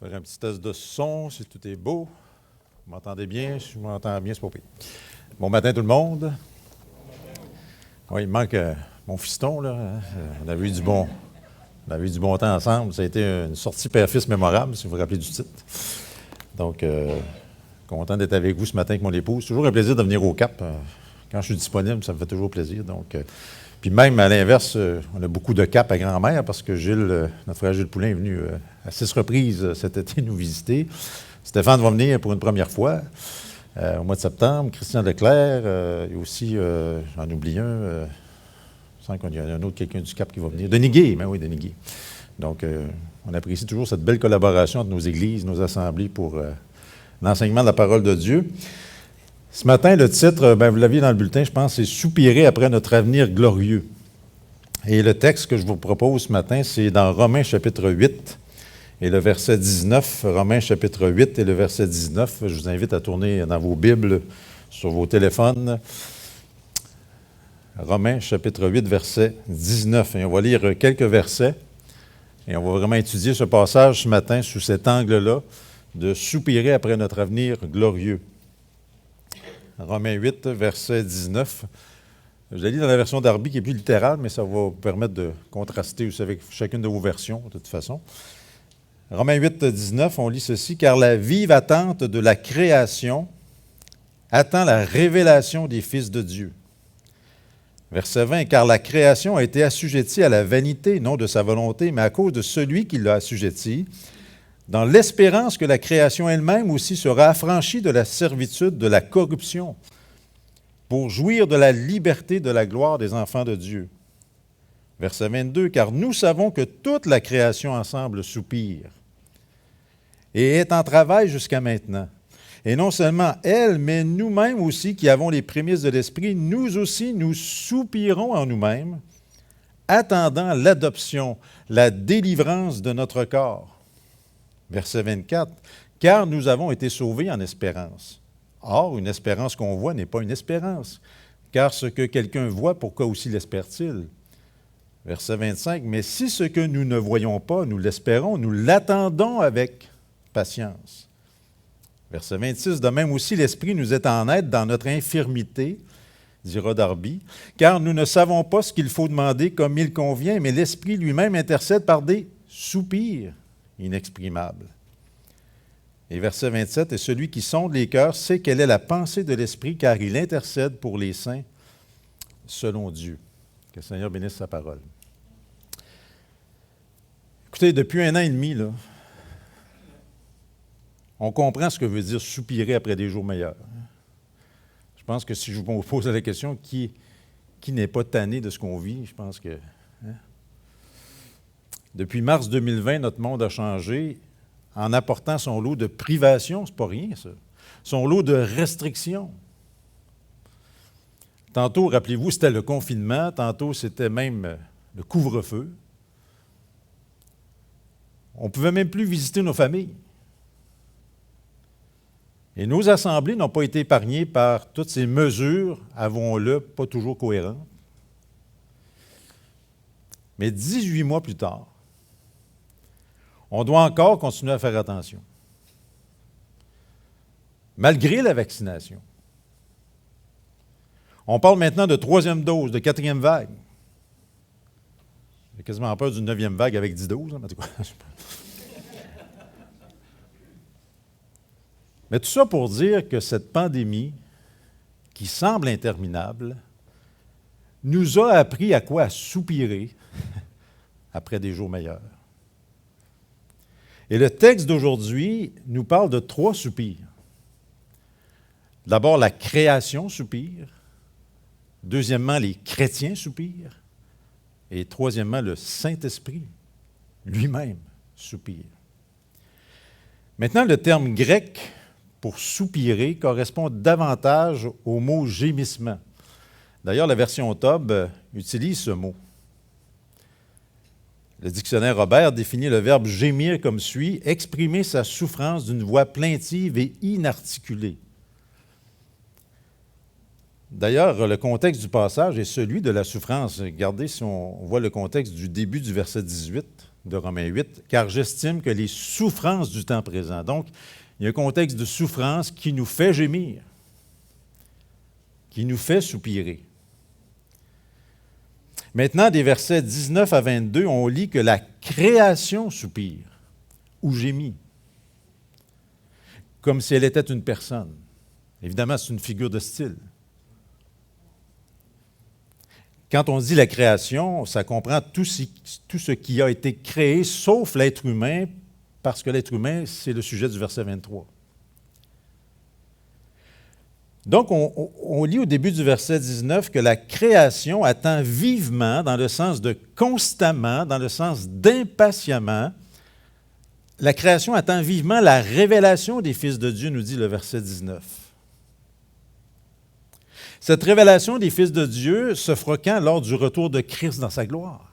Faire un petit test de son, si tout est beau. Vous m'entendez bien? Si je m'entends bien, c'est pas pire. Bon matin tout le monde. Oui, il me manque mon fiston, là. On avait eu du bon temps ensemble. Ça a été une sortie père-fils mémorable, si vous vous rappelez du titre. Donc, content d'être avec vous ce matin avec mon épouse. C'est toujours un plaisir de venir au Cap. Quand je suis disponible, ça me fait toujours plaisir. Donc, puis même, à l'inverse, on a beaucoup de Cap à grand-mère parce que Gilles, notre frère Gilles Poulin est venu à 6 reprises cet été nous visiter. Stéphane va venir pour une première fois au mois de septembre. Christian Leclerc, et aussi, j'en oublie un, je sens qu'il y a un autre quelqu'un du Cap qui va venir. Denis Gué, oui, Denis Gué. Donc, on apprécie toujours cette belle collaboration entre nos églises, nos assemblées pour l'enseignement de la parole de Dieu. Ce matin, le titre, vous l'aviez dans le bulletin, je pense, c'est « Soupirer après notre avenir glorieux ». Et le texte que je vous propose ce matin, c'est dans Romains chapitre 8 et le verset 19. Romains chapitre 8 et le verset 19. Je vous invite à tourner dans vos Bibles, sur vos téléphones. Romains chapitre 8, verset 19. Et on va lire quelques versets et on va vraiment étudier ce passage ce matin sous cet angle-là de soupirer après notre avenir glorieux. Romains 8, verset 19. Je l'ai lu dans la version d'Arby qui est plus littérale, mais ça va vous permettre de contraster aussi avec chacune de vos versions, de toute façon. Romains 8, 19, on lit ceci. « Car la vive attente de la création attend la révélation des fils de Dieu. » Verset 20. « Car la création a été assujettie à la vanité, non de sa volonté, mais à cause de celui qui l'a assujettie, dans l'espérance que la création elle-même aussi sera affranchie de la servitude de la corruption, pour jouir de la liberté de la gloire des enfants de Dieu. » Verset 22, « Car nous savons que toute la création ensemble soupire et est en travail jusqu'à maintenant. Et non seulement elle, mais nous-mêmes aussi, qui avons les prémices de l'Esprit, nous aussi, nous soupirons en nous-mêmes, attendant l'adoption, la délivrance de notre corps. » Verset 24, « Car nous avons été sauvés en espérance. Or, une espérance qu'on voit n'est pas une espérance, car ce que quelqu'un voit, pourquoi aussi l'espère-t-il? » Verset 25, « Mais si ce que nous ne voyons pas, nous l'espérons, nous l'attendons avec patience. » Verset 26, « De même aussi, l'Esprit nous est en aide dans notre infirmité, dira Darby, car nous ne savons pas ce qu'il faut demander comme il convient, mais l'Esprit lui-même intercède par des soupirs inexprimables. » Et verset 27, « Et celui qui sonde les cœurs sait quelle est la pensée de l'Esprit, car il intercède pour les saints selon Dieu. » Que le Seigneur bénisse sa parole. Écoutez, depuis 1 an et demi, là, on comprend ce que veut dire soupirer après des jours meilleurs. Je pense que si je vous pose la question, qui n'est pas tanné de ce qu'on vit, je pense que... Depuis mars 2020, notre monde a changé en apportant son lot de privations, c'est pas rien ça, son lot de restrictions. Tantôt, rappelez-vous, c'était le confinement, tantôt c'était même le couvre-feu. On ne pouvait même plus visiter nos familles. Et nos assemblées n'ont pas été épargnées par toutes ces mesures, avouons-le, pas toujours cohérentes. Mais 18 mois plus tard, on doit encore continuer à faire attention. Malgré la vaccination. On parle maintenant de 3e dose, de 4e vague. J'ai quasiment peur d'une 9e vague avec 10 doses. En tout cas. Mais tout ça pour dire que cette pandémie, qui semble interminable, nous a appris à quoi? À soupirer après des jours meilleurs. Et le texte d'aujourd'hui nous parle de 3 soupirs. D'abord, la création soupire. Deuxièmement, les chrétiens soupirent. Et troisièmement, le Saint-Esprit lui-même soupire. Maintenant, le terme grec pour soupirer correspond davantage au mot gémissement. D'ailleurs, la version Tob utilise ce mot. Le dictionnaire Robert définit le verbe gémir comme suit, exprimer sa souffrance d'une voix plaintive et inarticulée. D'ailleurs, le contexte du passage est celui de la souffrance. Regardez si on voit le contexte du début du verset 18. de Romains 8, car j'estime que les souffrances du temps présent, donc il y a un contexte de souffrance qui nous fait gémir, qui nous fait soupirer. Maintenant, des versets 19 à 22, on lit que la création soupire ou gémit, comme si elle était une personne. Évidemment, c'est une figure de style. Quand on dit la création, ça comprend tout ce qui a été créé, sauf l'être humain, parce que l'être humain, c'est le sujet du verset 23. Donc, on lit au début du verset 19 que la création attend vivement, dans le sens de constamment, dans le sens d'impatiemment. La création attend vivement la révélation des fils de Dieu, nous dit le verset 19. Cette révélation des fils de Dieu se fera quand? Lors du retour de Christ dans sa gloire.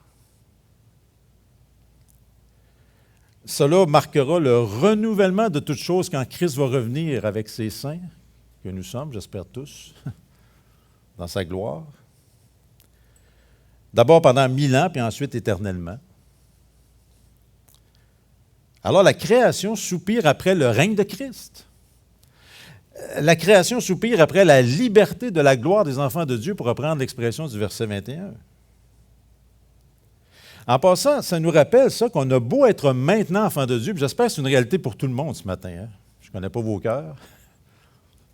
Cela marquera le renouvellement de toutes choses quand Christ va revenir avec ses saints, que nous sommes, j'espère tous, dans sa gloire. D'abord pendant 1000 ans, puis ensuite éternellement. Alors la création soupire après le règne de Christ. La création soupire après la liberté de la gloire des enfants de Dieu, pour reprendre l'expression du verset 21. En passant, ça nous rappelle ça, qu'on a beau être maintenant enfants de Dieu, puis j'espère que c'est une réalité pour tout le monde ce matin. Hein? Je ne connais pas vos cœurs.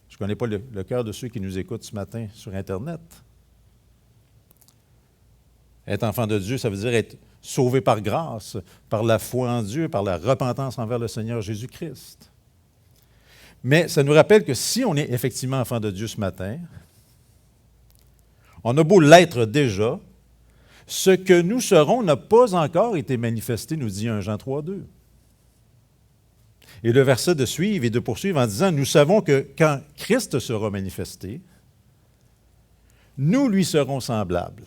Je ne connais pas le cœur de ceux qui nous écoutent ce matin sur Internet. Être enfant de Dieu, ça veut dire être sauvé par grâce, par la foi en Dieu, par la repentance envers le Seigneur Jésus-Christ. Mais ça nous rappelle que si on est effectivement enfant de Dieu ce matin, on a beau l'être déjà, ce que nous serons n'a pas encore été manifesté, nous dit 1 Jean 3,2. Et le verset de suivre et de poursuivre en disant, nous savons que quand Christ sera manifesté, nous lui serons semblables,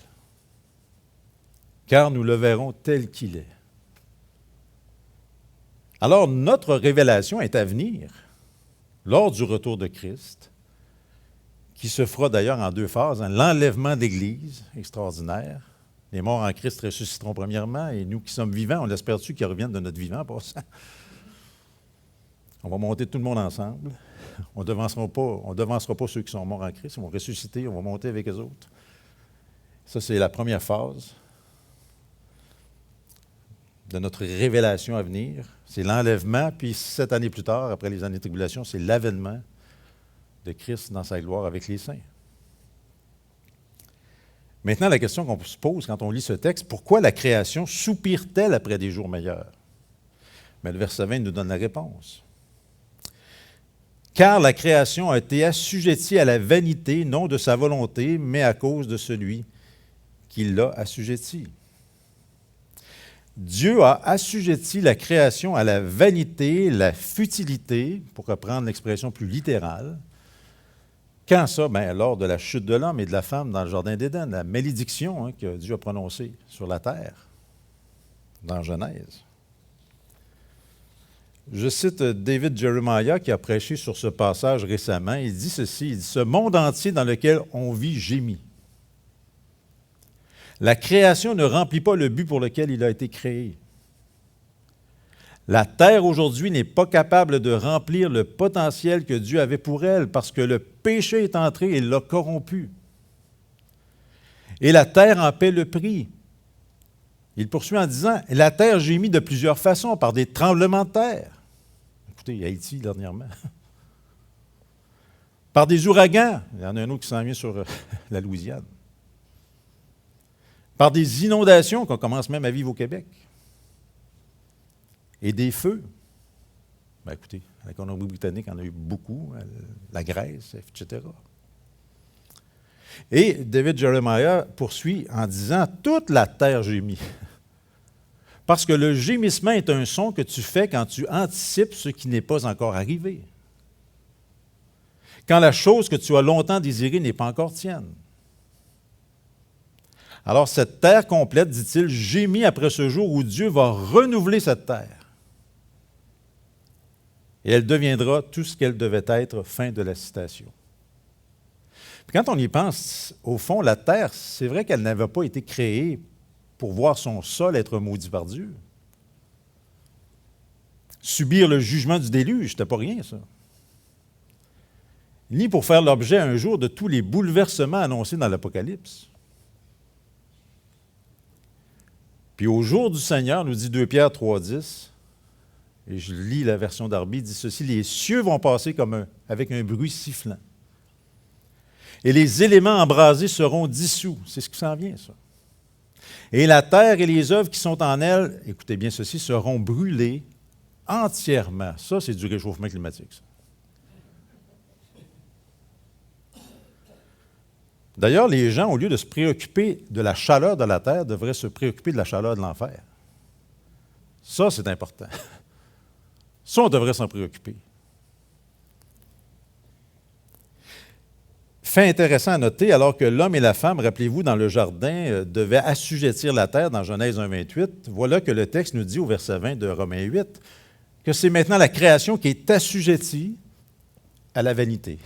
car nous le verrons tel qu'il est. Alors, notre révélation est à venir lors du retour de Christ, qui se fera d'ailleurs en 2 phases. Hein, l'enlèvement de l'Église, extraordinaire. Les morts en Christ ressusciteront premièrement, et nous qui sommes vivants, on l'espère-tu qu'ils reviennent de notre vivant en passant? On va monter tout le monde ensemble. On ne devancera pas ceux qui sont morts en Christ. Ils vont ressusciter, on va monter avec eux autres. Ça, c'est la première phase de notre révélation à venir. C'est l'enlèvement, puis 7 années plus tard, après les années de tribulation, c'est l'avènement de Christ dans sa gloire avec les saints. Maintenant, la question qu'on se pose quand on lit ce texte, pourquoi la création soupire-t-elle après des jours meilleurs? Mais le verset 20 nous donne la réponse. Car la création a été assujettie à la vanité, non de sa volonté, mais à cause de celui qui l'a assujettie. Dieu a assujetti la création à la vanité, la futilité, pour reprendre l'expression plus littérale. Quand ça? Bien, lors de la chute de l'homme et de la femme dans le jardin d'Éden, la malédiction que Dieu a prononcée sur la terre, dans Genèse. Je cite David Jeremiah qui a prêché sur ce passage récemment. Il dit ceci, il dit « Ce monde entier dans lequel on vit gémit. La création ne remplit pas le but pour lequel il a été créé. La terre aujourd'hui n'est pas capable de remplir le potentiel que Dieu avait pour elle parce que le péché est entré et l'a corrompu. Et la terre en paie le prix. » Il poursuit en disant « La terre gémit de plusieurs façons, par des tremblements de terre. » Écoutez, Haïti dernièrement. Par des ouragans. Il y en a un autre qui s'en vient sur la Louisiane. Par des inondations qu'on commence même à vivre au Québec. Et des feux. Ben écoutez, la Colombie-Britannique en a eu beaucoup, la Grèce, etc. Et David Jeremiah poursuit en disant « Toute la terre gémit. » Parce que le gémissement est un son que tu fais quand tu anticipes ce qui n'est pas encore arrivé. Quand la chose que tu as longtemps désirée n'est pas encore tienne. Alors cette terre complète, dit-il, gémit après ce jour où Dieu va renouveler cette terre. Et elle deviendra tout ce qu'elle devait être, fin de la citation. Puis quand on y pense, au fond, la terre, c'est vrai qu'elle n'avait pas été créée pour voir son sol être maudit par Dieu. subir le jugement du déluge, c'était pas rien, ça. Ni pour faire l'objet un jour de tous les bouleversements annoncés dans l'Apocalypse. Puis au jour du Seigneur, nous dit 2 Pierre 3,10, et je lis la version d'Arby, dit ceci, « Les cieux vont passer avec un bruit sifflant. Et les éléments embrasés seront dissous. » C'est ce qui s'en vient, ça. « Et la terre et les œuvres qui sont en elle, écoutez bien ceci, seront brûlées entièrement. » Ça, c'est du réchauffement climatique, ça. D'ailleurs, les gens, au lieu de se préoccuper de la chaleur de la terre, devraient se préoccuper de la chaleur de l'enfer. Ça, c'est important. Ça, on devrait s'en préoccuper. Fait intéressant à noter, alors que l'homme et la femme, rappelez-vous, dans le jardin, devaient assujettir la terre dans Genèse 1,28, voilà que le texte nous dit au verset 20 de Romains 8 que c'est maintenant la création qui est assujettie à la vanité,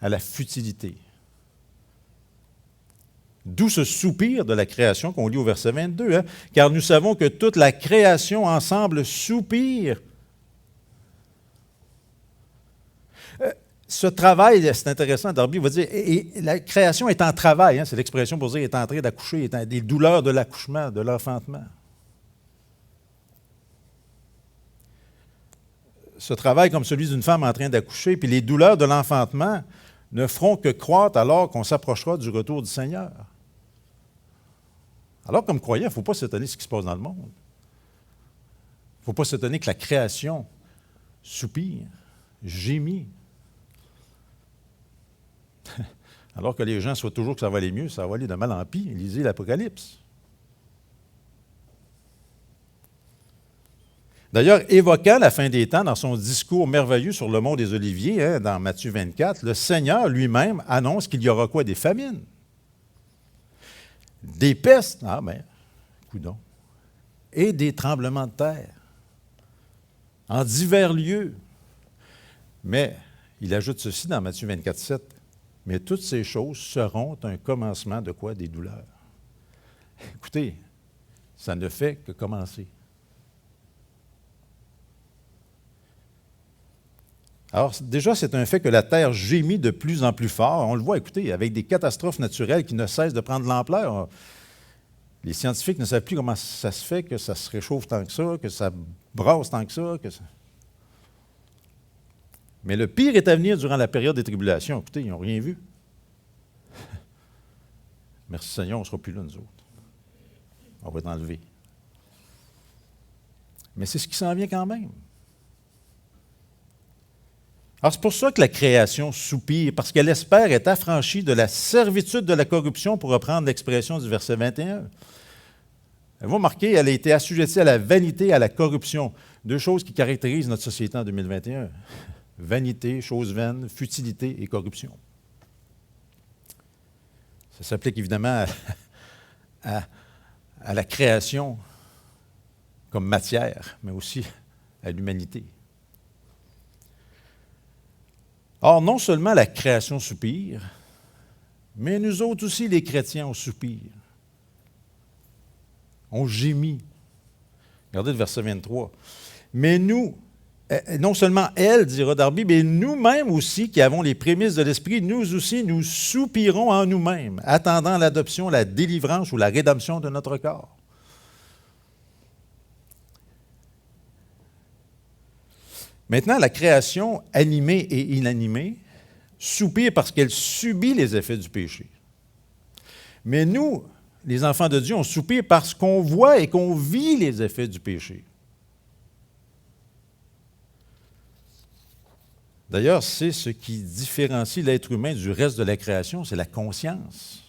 à la futilité. D'où ce soupir de la création qu'on lit au verset 22, hein? Car nous savons que toute la création ensemble soupire. Ce travail, c'est intéressant, Darby va dire, et la création est en travail, hein? C'est l'expression pour dire est en train d'accoucher, des douleurs de l'accouchement, de l'enfantement. Ce travail comme celui d'une femme en train d'accoucher, puis les douleurs de l'enfantement ne feront que croître alors qu'on s'approchera du retour du Seigneur. Alors, comme croyant, il ne faut pas s'étonner de ce qui se passe dans le monde. Il ne faut pas s'étonner que la création soupire, gémit. Alors que les gens souhaitent toujours que ça va aller mieux, ça va aller de mal en pis. Lisez l'Apocalypse. D'ailleurs, évoquant la fin des temps dans son discours merveilleux sur le mont des Oliviers, hein, dans Matthieu 24, le Seigneur lui-même annonce qu'il y aura quoi? Des famines. Des pestes, coudonc, et des tremblements de terre, en divers lieux. Mais il ajoute ceci dans Matthieu 24, 7, « Mais toutes ces choses seront un commencement de quoi? Des douleurs. » Écoutez, ça ne fait que commencer. Alors, déjà, c'est un fait que la Terre gémit de plus en plus fort. On le voit, écoutez, avec des catastrophes naturelles qui ne cessent de prendre de l'ampleur. Les scientifiques ne savent plus comment ça se fait que ça se réchauffe tant que ça brasse tant que ça. Mais le pire est à venir durant la période des tribulations. Écoutez, ils n'ont rien vu. Merci Seigneur, on ne sera plus là, nous autres. On va être enlevés. Mais c'est ce qui s'en vient quand même. Alors, c'est pour ça que la création soupire, parce qu'elle espère être affranchie de la servitude de la corruption, pour reprendre l'expression du verset 21. Vous remarquez, elle a été assujettie à la vanité et à la corruption, deux choses qui caractérisent notre société en 2021. Vanité, choses vaines, futilité et corruption. Ça s'applique évidemment à la création comme matière, mais aussi à l'humanité. Or, non seulement la création soupire, mais nous autres aussi, les chrétiens, on soupire. On gémit. Regardez le verset 23. Mais nous, non seulement elle, dira Darby, mais nous-mêmes aussi, qui avons les prémices de l'Esprit, nous aussi, nous soupirons en nous-mêmes, attendant l'adoption, la délivrance ou la rédemption de notre corps. Maintenant, la création animée et inanimée soupire parce qu'elle subit les effets du péché. Mais nous, les enfants de Dieu, on soupire parce qu'on voit et qu'on vit les effets du péché. D'ailleurs, c'est ce qui différencie l'être humain du reste de la création, c'est la conscience.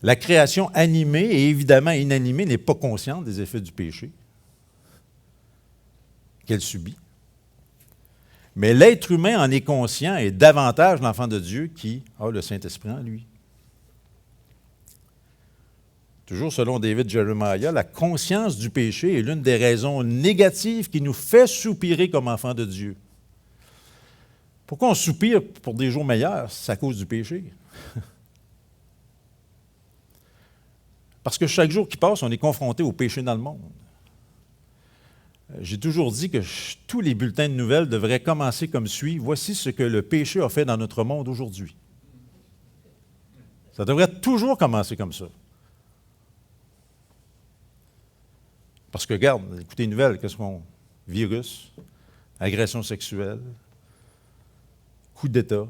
La création animée et évidemment inanimée n'est pas consciente des effets du péché qu'elle subit. Mais l'être humain en est conscient et davantage l'enfant de Dieu qui a le Saint-Esprit en lui. Toujours selon David Jeremiah, la conscience du péché est l'une des raisons négatives qui nous fait soupirer comme enfants de Dieu. Pourquoi on soupire pour des jours meilleurs? C'est à cause du péché. Parce que chaque jour qui passe, on est confronté au péché dans le monde. J'ai toujours dit que tous les bulletins de nouvelles devraient commencer comme suit. Voici ce que le péché a fait dans notre monde aujourd'hui. Ça devrait toujours commencer comme ça. Parce que, regarde, écoutez les nouvelles, qu'est-ce qu'on... Virus, agression sexuelle, coup d'État,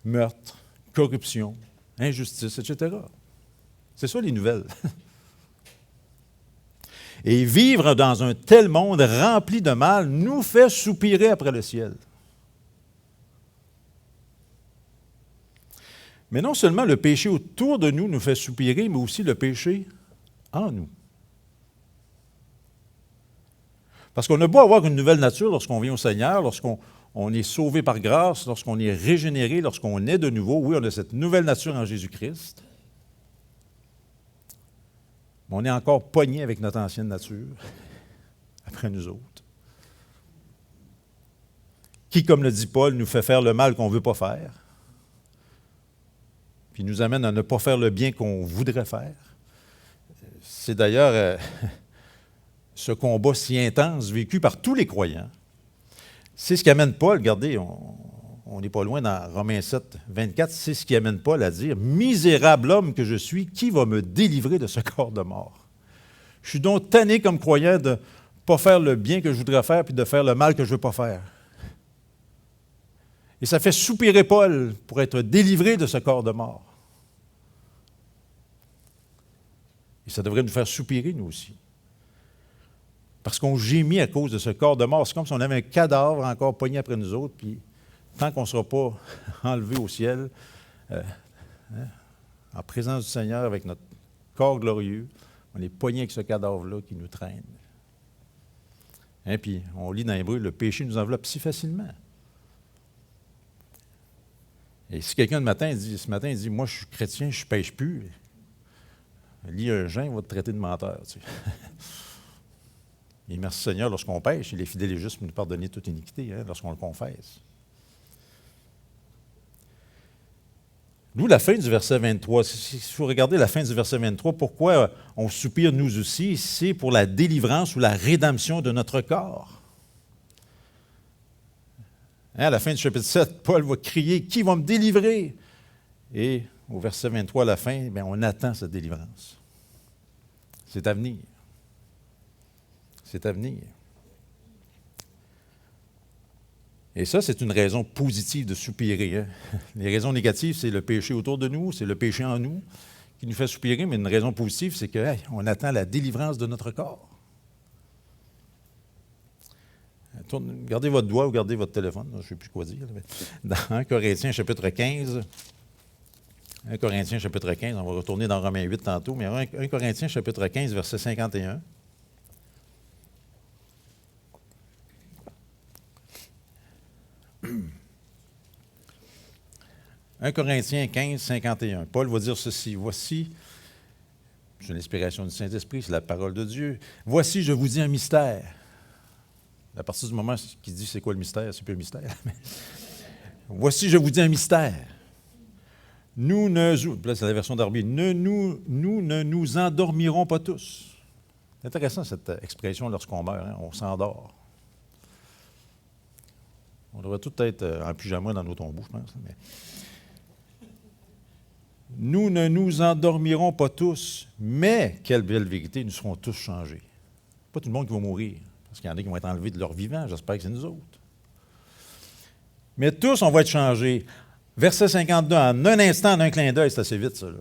meurtre, corruption, injustice, etc. C'est ça les nouvelles. Et vivre dans un tel monde rempli de mal nous fait soupirer après le ciel. Mais non seulement le péché autour de nous nous fait soupirer, mais aussi le péché en nous. Parce qu'on a beau avoir une nouvelle nature lorsqu'on vient au Seigneur, lorsqu'on est sauvé par grâce, lorsqu'on est régénéré, lorsqu'on est de nouveau. Oui, on a cette nouvelle nature en Jésus-Christ. Mais on est encore pogné avec notre ancienne nature, après nous autres. Qui, comme le dit Paul, nous fait faire le mal qu'on ne veut pas faire, puis nous amène à ne pas faire le bien qu'on voudrait faire. C'est d'ailleurs ce combat si intense vécu par tous les croyants. C'est ce qui amène Paul, regardez, on n'est pas loin dans Romains 7, 24, c'est ce qui amène Paul à dire « Misérable homme que je suis, qui va me délivrer de ce corps de mort? Je suis donc tanné comme croyant de ne pas faire le bien que je voudrais faire puis de faire le mal que je ne veux pas faire. » Et ça fait soupirer Paul pour être délivré de ce corps de mort. Et ça devrait nous faire soupirer, nous aussi. Parce qu'on gémit à cause de ce corps de mort. C'est comme si on avait un cadavre encore pogné après nous autres, puis tant qu'on ne sera pas enlevé au ciel, en présence du Seigneur, avec notre corps glorieux, on est pogné avec ce cadavre-là qui nous traîne. Hein, puis on lit dans Hébreu, le péché nous enveloppe si facilement. Et si quelqu'un ce matin dit, moi je suis chrétien, je ne pêche plus, lis un Jean, il va te traiter de menteur. Tu sais. Et merci Seigneur, lorsqu'on pêche, il est fidèle et juste pour nous pardonner toute iniquité, hein, lorsqu'on le confesse. Nous, la fin du verset 23, il faut regarder la fin du verset 23, pourquoi on soupire nous aussi, c'est pour la délivrance ou la rédemption de notre corps. Hein, à la fin du chapitre 7, Paul va crier « Qui va me délivrer? » Et au verset 23, à la fin, bien, on attend cette délivrance. C'est à venir. C'est à venir. Et ça, c'est une raison positive de soupirer. Hein? Les raisons négatives, c'est le péché autour de nous, c'est le péché en nous qui nous fait soupirer, mais une raison positive, c'est qu'on attend la délivrance de notre corps. Gardez votre doigt ou gardez votre téléphone, je ne sais plus quoi dire. Dans 1 Corinthiens chapitre 15, 1 Corinthiens chapitre 15, on va retourner dans Romains 8 tantôt, mais 1 Corinthiens chapitre 15, verset 51. 1 Corinthiens 15, 51. Paul va dire ceci, « Voici, c'est l'inspiration du Saint-Esprit, c'est la parole de Dieu. Voici, je vous dis un mystère. » À partir du moment qu'il dit c'est quoi le mystère, c'est plus un mystère. Voici, je vous dis un mystère. Nous ne, là c'est la version d'Arby, nous ne nous endormirons pas tous. C'est intéressant cette expression lorsqu'on meurt, hein, on s'endort. On devrait tout être en pyjama dans nos tombeaux, je pense. Mais... Nous ne nous endormirons pas tous, mais, quelle belle vérité, nous serons tous changés. Pas tout le monde qui va mourir, parce qu'il y en a qui vont être enlevés de leur vivant, j'espère que c'est nous autres. Mais tous, on va être changés. Verset 52, en un instant, en un clin d'œil, c'est assez vite, ça. Là.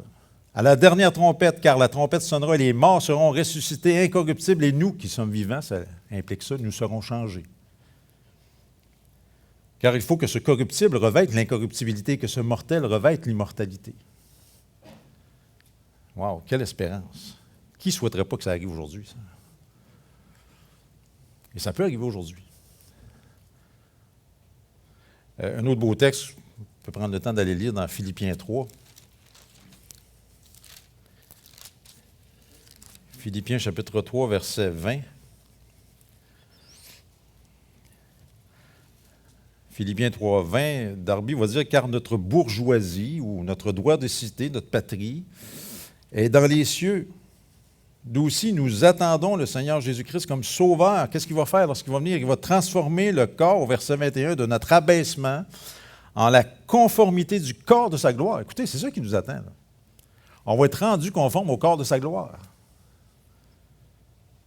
À la dernière trompette, car la trompette sonnera, et les morts seront ressuscités incorruptibles, et nous qui sommes vivants, ça implique ça, nous serons changés. Car il faut que ce corruptible revête l'incorruptibilité, que ce mortel revête l'immortalité. Wow, quelle espérance! Qui ne souhaiterait pas que ça arrive aujourd'hui, ça? Et ça peut arriver aujourd'hui. Un autre beau texte, on peut prendre le temps d'aller lire dans Philippiens 3. Philippiens chapitre 3, verset 20. Philippiens 3, 20, Darby va dire « Car notre bourgeoisie, ou notre droit de cité, notre patrie, est dans les cieux, d'où aussi nous attendons le Seigneur Jésus-Christ comme sauveur. Qu'est-ce qu'il va faire lorsqu'il va venir? Il va transformer le corps, au verset 21, de notre abaissement en la conformité du corps de sa gloire. Écoutez, c'est ça qui nous attend, là. On va être rendu conforme au corps de sa gloire,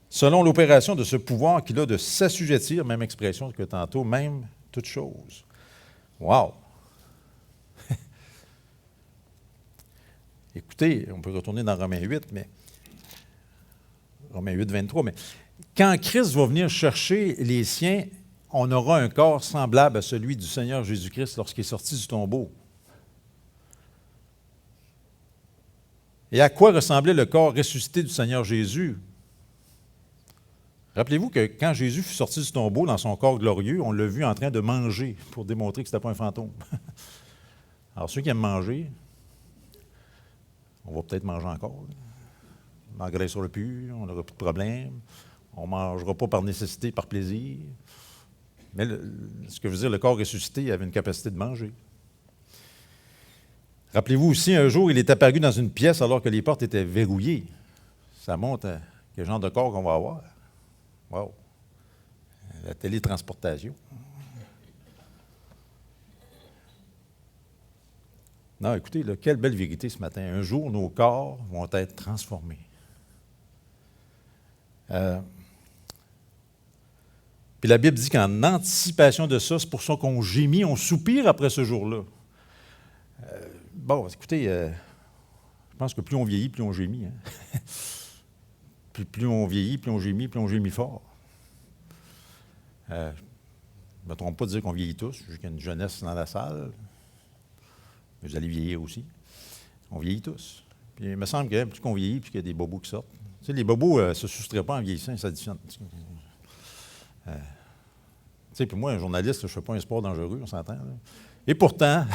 selon l'opération de ce pouvoir qu'il a de s'assujettir, même expression que tantôt, même toute chose. Wow! Écoutez, on peut retourner dans Romains 8, mais Romains 8, 23, mais quand Christ va venir chercher les siens, on aura un corps semblable à celui du Seigneur Jésus-Christ lorsqu'il est sorti du tombeau. Et à quoi ressemblait le corps ressuscité du Seigneur Jésus? Rappelez-vous que quand Jésus fut sorti du tombeau dans son corps glorieux, on l'a vu en train de manger pour démontrer que ce n'était pas un fantôme. Alors ceux qui aiment manger, on va peut-être manger encore. On n'engraissera plus, on n'aura plus de problème. On ne mangera pas par nécessité, par plaisir. Mais ce que veut dire le corps ressuscité avait une capacité de manger. Rappelez-vous aussi, un jour, il est apparu dans une pièce alors que les portes étaient verrouillées. Ça montre quel genre de corps qu'on va avoir. Wow! La télétransportation. Non, écoutez, là, quelle belle vérité ce matin. Un jour, nos corps vont être transformés. Puis la Bible dit qu'en anticipation de ça, c'est pour ça qu'on gémit, on soupire après ce jour-là. Bon, écoutez, je pense que plus on vieillit, plus on gémit. Hein? plus on vieillit, plus on gémit fort. Je ne me trompe pas de dire qu'on vieillit tous. J'ai une jeunesse dans la salle. Mais vous allez vieillir aussi. On vieillit tous. Puis il me semble que plus qu'on vieillit, plus qu'il y a des bobos qui sortent. Tu sais, les bobos ne se soustraient pas en vieillissant, ils s'additionnent. Tu sais, puis moi, un journaliste, je ne fais pas un sport dangereux, on s'entend. Là. Et pourtant,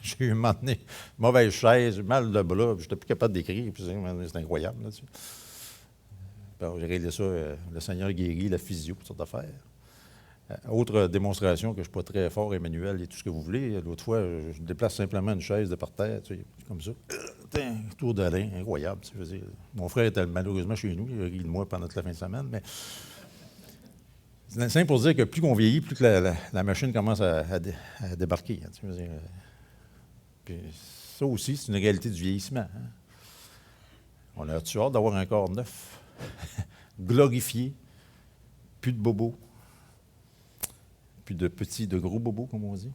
j'ai eu un moment donné, mauvaise chaise, mal de bras, je n'étais plus capable d'écrire, puis c'est incroyable. Là-dessus. J'ai réglé ça, le Seigneur guérit, la physio, toutes sortes d'affaires. Autre démonstration que je ne suis pas très fort, Emmanuel, et tout ce que vous voulez. L'autre fois, je déplace simplement une chaise de par terre, tu sais, comme ça. Tour de rein, incroyable. Tu sais, je veux dire. Mon frère était malheureusement chez nous, il a ri de moi pendant toute la fin de semaine, mais c'est simple pour dire que plus qu'on vieillit, plus que la machine commence à débarquer. Hein, tu sais, je veux dire. Puis ça aussi, c'est une réalité du vieillissement. Hein. On a-tu hâte d'avoir un corps neuf, glorifié, plus de bobos. Plus de petits, de gros bobos, comme on dit.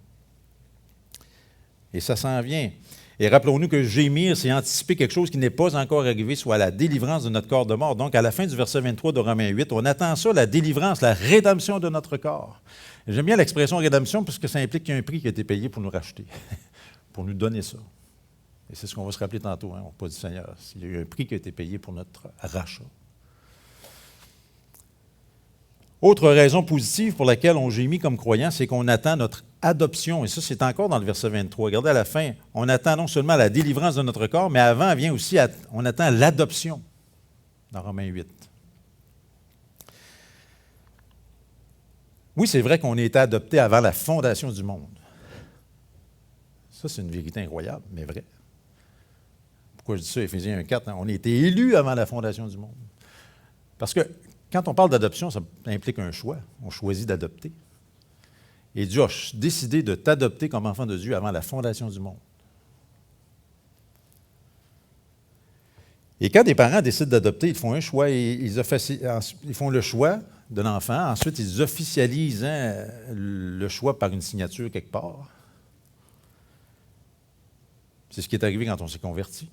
Et ça s'en vient. Et rappelons-nous que gémir, c'est anticiper quelque chose qui n'est pas encore arrivé, soit la délivrance de notre corps de mort. Donc, à la fin du verset 23 de Romains 8, on attend ça, la délivrance, la rédemption de notre corps. J'aime bien l'expression rédemption parce que ça implique qu'il y a un prix qui a été payé pour nous racheter, pour nous donner ça. Et c'est ce qu'on va se rappeler tantôt, hein, on pas du Seigneur. Il y a eu un prix qui a été payé pour notre rachat. Autre raison positive pour laquelle on gémit comme croyant, c'est qu'on attend notre adoption. Et ça, c'est encore dans le verset 23. Regardez à la fin, on attend non seulement la délivrance de notre corps, mais avant vient aussi, on attend l'adoption, dans Romains 8. Oui, c'est vrai qu'on a été adopté avant la fondation du monde. Ça, c'est une vérité incroyable, mais vraie. Pourquoi je dis ça, Éphésiens 1,4, hein? On a été élus avant la fondation du monde. Parce que quand on parle d'adoption, ça implique un choix. On choisit d'adopter. Et Dieu a décidé de t'adopter comme enfant de Dieu avant la fondation du monde. Et quand des parents décident d'adopter, ils font un choix. Ils font le choix de l'enfant. Ensuite, ils officialisent le choix par une signature quelque part. C'est ce qui est arrivé quand on s'est converti.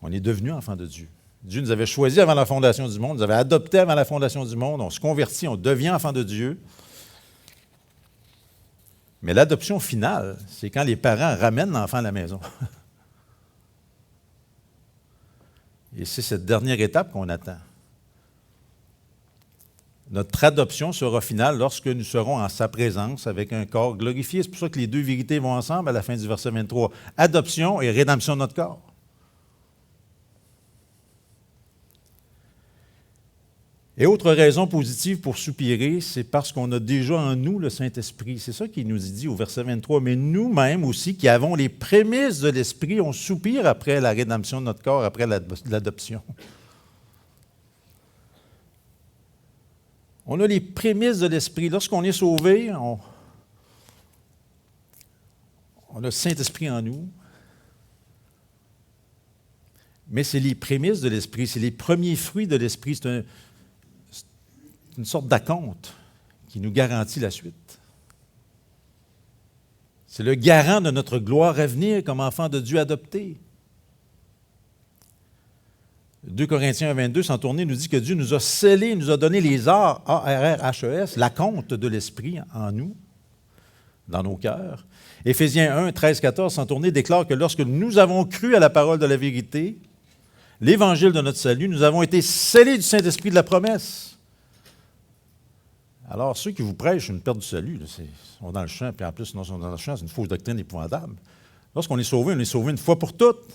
On est devenu enfant de Dieu. Dieu nous avait choisis avant la fondation du monde, nous avait adoptés avant la fondation du monde, on se convertit, on devient enfant de Dieu. Mais l'adoption finale, c'est quand les parents ramènent l'enfant à la maison. Et c'est cette dernière étape qu'on attend. Notre adoption sera finale lorsque nous serons en sa présence avec un corps glorifié. C'est pour ça que les deux vérités vont ensemble à la fin du verset 23. Adoption et rédemption de notre corps. Et autre raison positive pour soupirer, c'est parce qu'on a déjà en nous le Saint-Esprit. C'est ça qu'il nous dit au verset 23. Mais nous-mêmes aussi, qui avons les prémices de l'Esprit, on soupire après la rédemption de notre corps, après l'adoption. On a les prémices de l'Esprit. Lorsqu'on est sauvé, on a le Saint-Esprit en nous. Mais c'est les prémices de l'Esprit, c'est les premiers fruits de l'Esprit. C'est une sorte d'acompte qui nous garantit la suite. C'est le garant de notre gloire à venir comme enfant de Dieu adopté. 2 Corinthiens 22, sans tourner, nous dit que Dieu nous a scellés, nous a donné les arts, A-R-R-H-E-S, l'acompte de l'Esprit en nous, dans nos cœurs. Éphésiens 1, 13, 14, sans tourner, déclare que lorsque nous avons cru à la parole de la vérité, l'évangile de notre salut, nous avons été scellés du Saint-Esprit de la promesse. Alors, ceux qui vous prêchent une perte du salut, là, sont dans le champ, puis en plus, non, sont dans le champ, c'est une fausse doctrine épouvantable. Lorsqu'on est sauvé une fois pour toutes.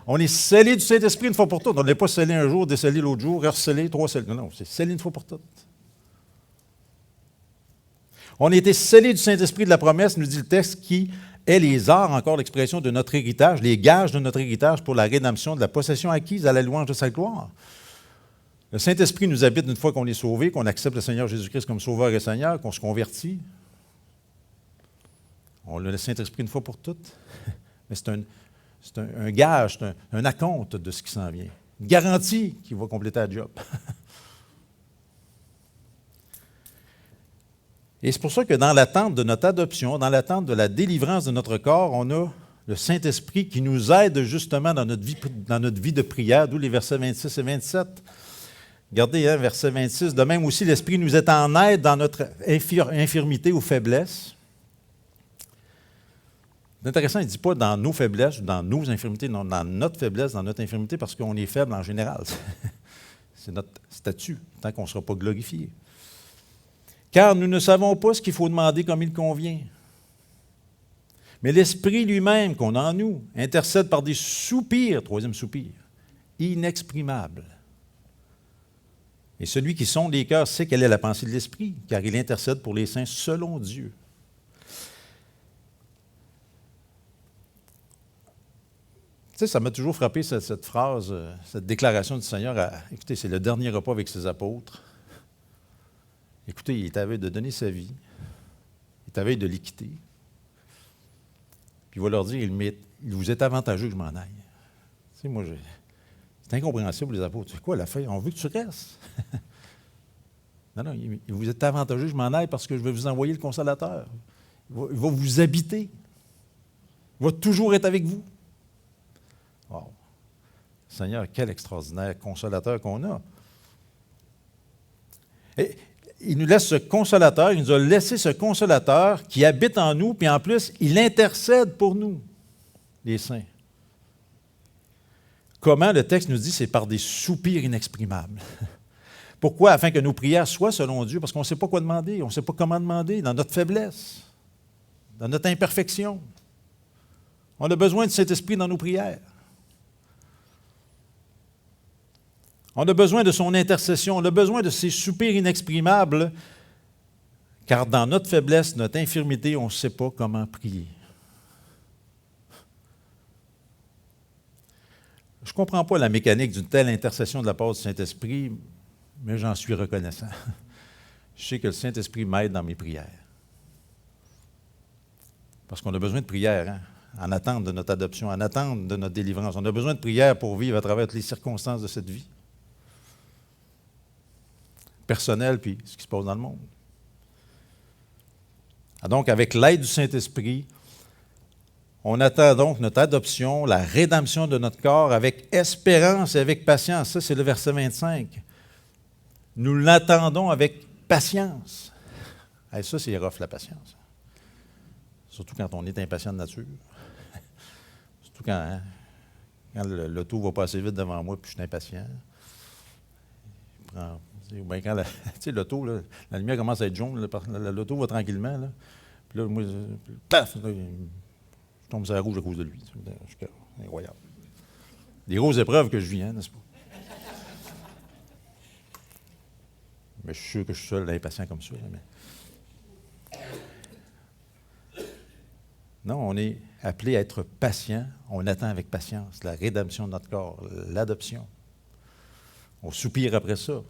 On est scellé du Saint-Esprit une fois pour toutes. On n'est pas scellé un jour, décellé l'autre jour, rescellé, trois scellés. Non, c'est scellé une fois pour toutes. On a été scellé du Saint-Esprit de la promesse, nous dit le texte, qui est les arts, encore l'expression de notre héritage, les gages de notre héritage pour la rédemption de la possession acquise à la louange de sa gloire. Le Saint-Esprit nous habite une fois qu'on est sauvé, qu'on accepte le Seigneur Jésus-Christ comme Sauveur et Seigneur, qu'on se convertit. On a le Saint-Esprit une fois pour toutes. Mais c'est un gage, c'est un acompte de ce qui s'en vient. Une garantie qu'il va compléter la job. Et c'est pour ça que dans l'attente de notre adoption, dans l'attente de la délivrance de notre corps, on a le Saint-Esprit qui nous aide justement dans notre vie de prière, d'où les versets 26 et 27. Regardez, verset 26. De même aussi, l'Esprit nous est en aide dans notre infirmité ou faiblesse. C'est intéressant, il ne dit pas dans nos faiblesses ou dans nos infirmités, non, dans notre faiblesse, dans notre infirmité, parce qu'on est faible en général. C'est notre statut, tant qu'on ne sera pas glorifié. Car nous ne savons pas ce qu'il faut demander comme il convient. Mais l'Esprit lui-même qu'on a en nous intercède par des soupirs, troisième soupir, inexprimables. Et celui qui sonde les cœurs sait quelle est la pensée de l'Esprit, car il intercède pour les saints selon Dieu. Tu sais, ça m'a toujours frappé cette phrase, cette déclaration du Seigneur. Écoutez, c'est le dernier repas avec ses apôtres. Écoutez, il est à veille de donner sa vie. Il est à veille de les quitter. Puis il va leur dire, il vous est avantageux que je m'en aille. Tu sais, moi, c'est incompréhensible, les apôtres. C'est quoi la fin? On veut que tu restes. Non, il vous est avantageux que je m'en aille parce que je vais vous envoyer le Consolateur. Il va vous habiter. Il va toujours être avec vous. Wow. Seigneur, quel extraordinaire consolateur qu'on a. Et il nous laisse ce consolateur, il nous a laissé ce consolateur qui habite en nous, puis en plus, il intercède pour nous, les saints. Comment le texte nous dit, c'est par des soupirs inexprimables. Pourquoi? Afin que nos prières soient selon Dieu, parce qu'on ne sait pas quoi demander, on ne sait pas comment demander, dans notre faiblesse, dans notre imperfection. On a besoin de cet esprit dans nos prières. On a besoin de son intercession, on a besoin de ces soupirs inexprimables, car dans notre faiblesse, notre infirmité, on ne sait pas comment prier. Je ne comprends pas la mécanique d'une telle intercession de la part du Saint-Esprit, mais j'en suis reconnaissant. Je sais que le Saint-Esprit m'aide dans mes prières. Parce qu'on a besoin de prière, hein? En attente de notre adoption, en attente de notre délivrance. On a besoin de prière pour vivre à travers toutes les circonstances de cette vie. Personnel, puis ce qui se passe dans le monde. Donc, avec l'aide du Saint-Esprit, on attend donc notre adoption, la rédemption de notre corps avec espérance et avec patience. Ça, c'est le verset 25. Nous l'attendons avec patience. Et ça, c'est rough, la patience. Surtout quand on est impatient de nature. Surtout quand l'auto va passer vite devant moi puis je suis impatient. Ou bien quand l'auto, la lumière commence à être jaune, l'auto va tranquillement. Là, puis là, moi, paf! Là, je tombe sur la rouge à cause de lui. C'est incroyable. Des grosses épreuves que je vis, hein, n'est-ce pas? Mais je suis sûr que je suis seul impatient comme ça. Mais... Non, on est appelé à être patient. On attend avec patience la rédemption de notre corps, l'adoption. On soupire après ça.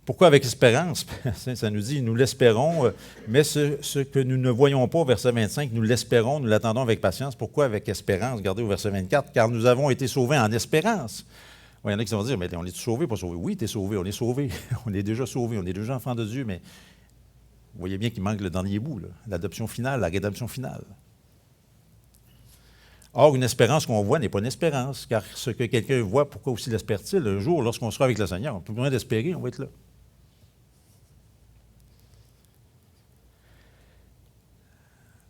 Pourquoi avec espérance? Ça nous dit, nous l'espérons, mais ce que nous ne voyons pas au verset 25, nous l'espérons, nous l'attendons avec patience. Pourquoi avec espérance? Regardez au verset 24, car nous avons été sauvés en espérance. Il y en a qui vont dire, mais on est sauvé, pas sauvé? Oui, tu es sauvé, on est sauvé. On est déjà sauvé, on est déjà enfant de Dieu, mais vous voyez bien qu'il manque le dernier bout, l'adoption finale, la rédemption finale. Or, une espérance qu'on voit n'est pas une espérance, car ce que quelqu'un voit, pourquoi aussi l'espère-t-il? Un jour, lorsqu'on sera avec le Seigneur, on n'a plus besoin d'espérer, on va être là.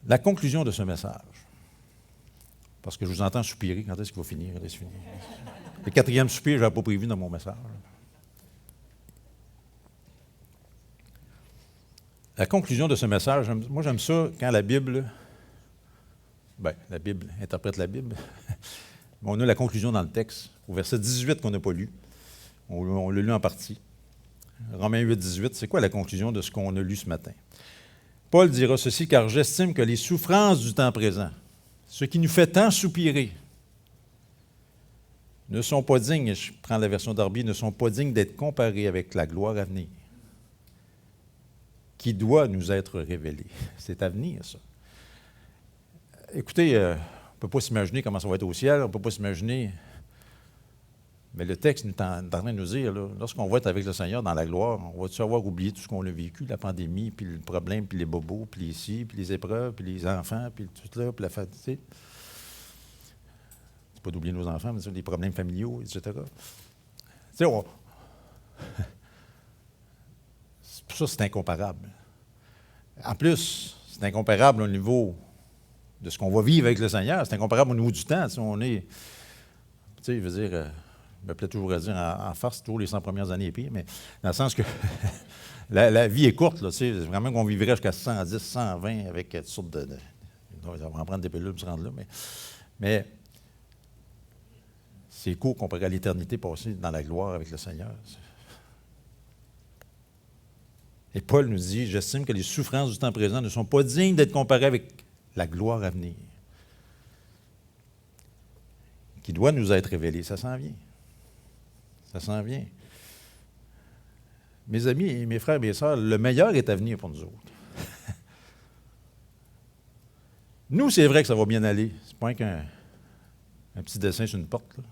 La conclusion de ce message, parce que je vous entends soupirer, quand est-ce qu'il va finir? Quand est-ce qu'il finit? Le quatrième soupir, je n'avais pas prévu dans mon message. La conclusion de ce message, moi j'aime ça quand la Bible interprète la Bible, on a la conclusion dans le texte, au verset 18 qu'on n'a pas lu, on l'a lu en partie. Romains 8, 18, c'est quoi la conclusion de ce qu'on a lu ce matin? Paul dira ceci, car j'estime que les souffrances du temps présent, ce qui nous fait tant soupirer, ne sont pas dignes, je prends la version d'Arby, ne sont pas dignes d'être comparées avec la gloire à venir, qui doit nous être révélée. C'est à venir, ça. Écoutez, on ne peut pas s'imaginer comment ça va être au ciel, on ne peut pas s'imaginer, mais le texte est en train de nous dire, là, lorsqu'on va être avec le Seigneur dans la gloire, on va-tu avoir oublié tout ce qu'on a vécu, la pandémie, puis le problème, puis les bobos, puis les ci, puis les épreuves, puis les enfants, puis tout là, puis la fatigue. C'est pas d'oublier nos enfants, mais c'est des problèmes familiaux, etc. Tu sais, pour ça, c'est incomparable. En plus, c'est incomparable au niveau de ce qu'on va vivre avec le Seigneur. C'est incomparable au niveau du temps. Si on est, tu sais, je veux dire, je me plais toujours à dire en farce, toujours les 100 premières années et pire, mais dans le sens que la vie est courte, là, tu sais, vraiment qu'on vivrait jusqu'à 110, 120 avec toutes sortes de on va en prendre des pilules pour se rendre là, mais c'est court comparé à l'éternité passée dans la gloire avec le Seigneur. Et Paul nous dit, j'estime que les souffrances du temps présent ne sont pas dignes d'être comparées avec la gloire à venir, qui doit nous être révélée. Ça s'en vient. Ça s'en vient. Mes amis et mes frères et mes sœurs, le meilleur est à venir pour nous autres. Nous, c'est vrai que ça va bien aller. C'est pas qu'un petit dessin sur une porte, là.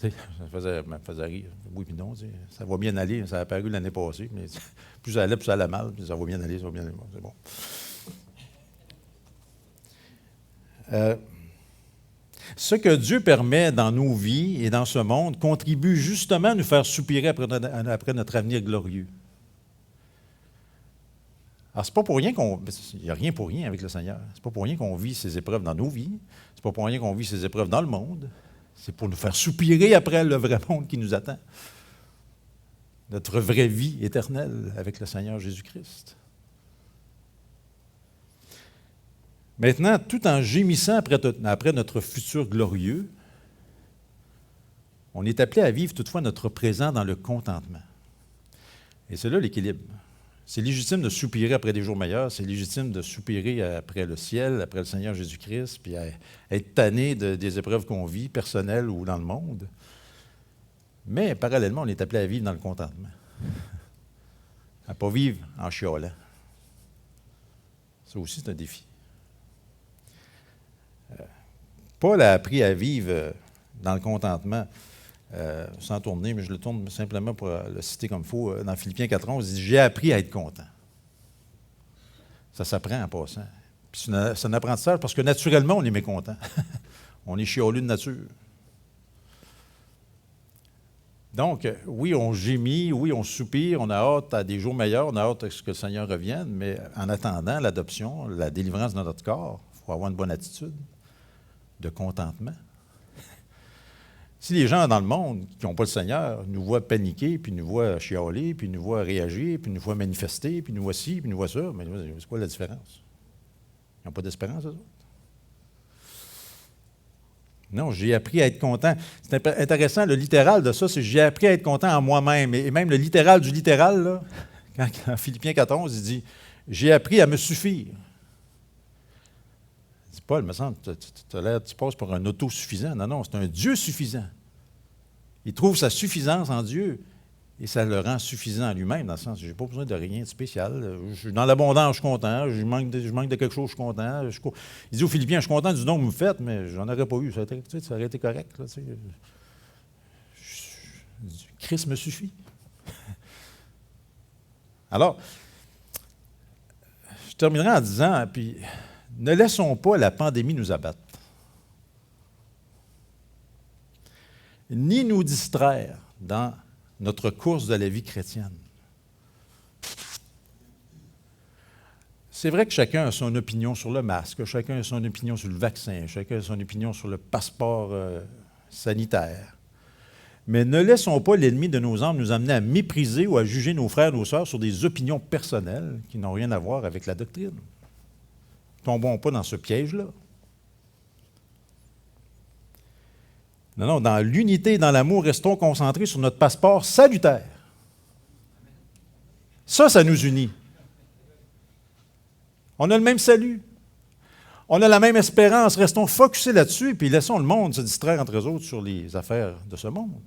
Tu sais, ça me faisait rire. Oui, puis non, tu sais, ça va bien aller. Ça a apparu l'année passée, mais plus ça allait, plus ça allait mal. Puis ça va bien aller, ça va bien aller. Bon, c'est bon. Ce que Dieu permet dans nos vies et dans ce monde contribue justement à nous faire soupirer après notre avenir glorieux. Alors, c'est pas pour rien il n'y a rien pour rien avec le Seigneur. C'est pas pour rien qu'on vit ces épreuves dans nos vies. C'est pas pour rien qu'on vit ces épreuves dans le monde. C'est pour nous faire soupirer après le vrai monde qui nous attend. Notre vraie vie éternelle avec le Seigneur Jésus-Christ. Maintenant, tout en gémissant après notre futur glorieux, on est appelé à vivre toutefois notre présent dans le contentement. Et c'est là l'équilibre. C'est légitime de soupirer après des jours meilleurs, c'est légitime de soupirer après le ciel, après le Seigneur Jésus-Christ, puis à être tanné des épreuves qu'on vit, personnelles ou dans le monde. Mais parallèlement, on est appelé à vivre dans le contentement. À ne pas vivre en chialant. Ça aussi, c'est un défi. Paul a appris à vivre dans le contentement, sans tourner, mais je le tourne simplement pour le citer comme il faut. Dans Philippiens 4:11, il dit « J'ai appris à être content ». Ça s'apprend en passant. Puis c'est un apprentissage parce que naturellement, on est mécontent. On est chialeux de nature. Donc, oui, on gémit, oui, on soupire, on a hâte à des jours meilleurs, on a hâte à ce que le Seigneur revienne, mais en attendant l'adoption, la délivrance de notre corps, il faut avoir une bonne attitude de contentement. Si les gens dans le monde qui n'ont pas le Seigneur nous voient paniquer, puis nous voient chialer, puis nous voient réagir, puis nous voient manifester, puis nous voient ci, puis nous voient ça, mais c'est quoi la différence? Ils n'ont pas d'espérance, eux autres? Non, j'ai appris à être content. C'est intéressant, le littéral de ça, c'est j'ai appris à être content en moi-même. Et même le littéral du littéral, là, quand en Philippiens 14, il dit « J'ai appris à me suffire ». Il dit Paul, il me semble, tu passes pour un autosuffisant. Non, non, c'est un Dieu suffisant. Il trouve sa suffisance en Dieu et ça le rend suffisant en lui-même, dans le sens que je n'ai pas besoin de rien de spécial. Je suis dans l'abondance, je suis content. Je manque de quelque chose, je suis content. Il dit aux Philippiens, je suis content du don que vous me faites, mais je n'en aurais pas eu. Ça aurait été correct. Là, Christ me suffit. Alors, je terminerai en disant, puis, ne laissons pas la pandémie nous abattre, ni nous distraire dans notre course de la vie chrétienne. C'est vrai que chacun a son opinion sur le masque, chacun a son opinion sur le vaccin, chacun a son opinion sur le passeport sanitaire. Mais ne laissons pas l'ennemi de nos âmes nous amener à mépriser ou à juger nos frères et nos sœurs sur des opinions personnelles qui n'ont rien à voir avec la doctrine. Tombons pas dans ce piège-là. Non, non, dans l'unité et dans l'amour, restons concentrés sur notre passeport salutaire. Ça nous unit. On a le même salut. On a la même espérance. Restons focusés là-dessus et puis laissons le monde se distraire entre eux autres sur les affaires de ce monde.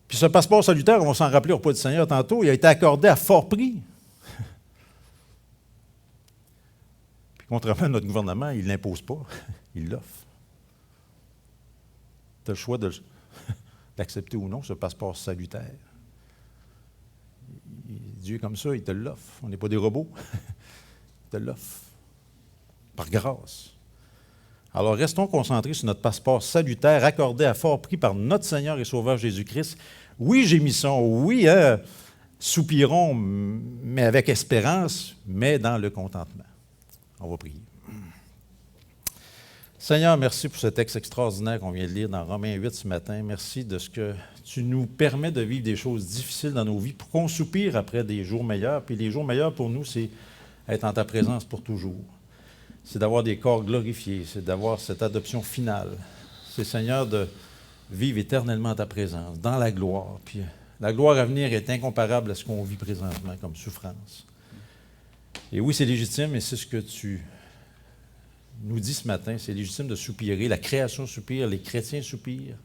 Puis ce passeport salutaire, on va s'en rappeler au repas du Seigneur tantôt, il a été accordé à fort prix. Puis contrairement à notre gouvernement, il ne l'impose pas, il l'offre. Tu as le choix d'accepter ou non ce passeport salutaire. Dieu est comme ça, il te l'offre. On n'est pas des robots. Il te l'offre. Par grâce. Alors restons concentrés sur notre passeport salutaire accordé à fort prix par notre Seigneur et Sauveur Jésus-Christ. Oui, gémissons, oui, soupirons, mais avec espérance, mais dans le contentement. On va prier. Seigneur, merci pour ce texte extraordinaire qu'on vient de lire dans Romains 8 ce matin. Merci de ce que tu nous permets de vivre des choses difficiles dans nos vies pour qu'on soupire après des jours meilleurs. Puis les jours meilleurs pour nous, c'est être en ta présence pour toujours. C'est d'avoir des corps glorifiés, c'est d'avoir cette adoption finale. C'est, Seigneur, de vivre éternellement en ta présence, dans la gloire. Puis la gloire à venir est incomparable à ce qu'on vit présentement comme souffrance. Et oui, c'est légitime et c'est ce que tu nous dit ce matin, c'est légitime de soupirer. La création soupire, les chrétiens soupirent.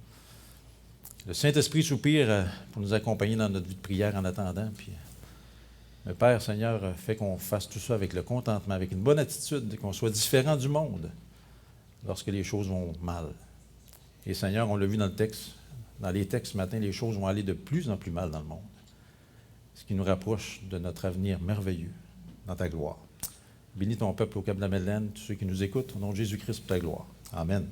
Le Saint-Esprit soupire pour nous accompagner dans notre vie de prière en attendant. Puis, le Père, Seigneur, fait qu'on fasse tout ça avec le contentement, avec une bonne attitude, qu'on soit différent du monde lorsque les choses vont mal. Et Seigneur, on l'a vu dans le texte, dans les textes ce matin, les choses vont aller de plus en plus mal dans le monde. Ce qui nous rapproche de notre avenir merveilleux dans ta gloire. Bénis ton peuple au Cap de la Madeleine, tous ceux qui nous écoutent, au nom de Jésus-Christ pour ta gloire. Amen.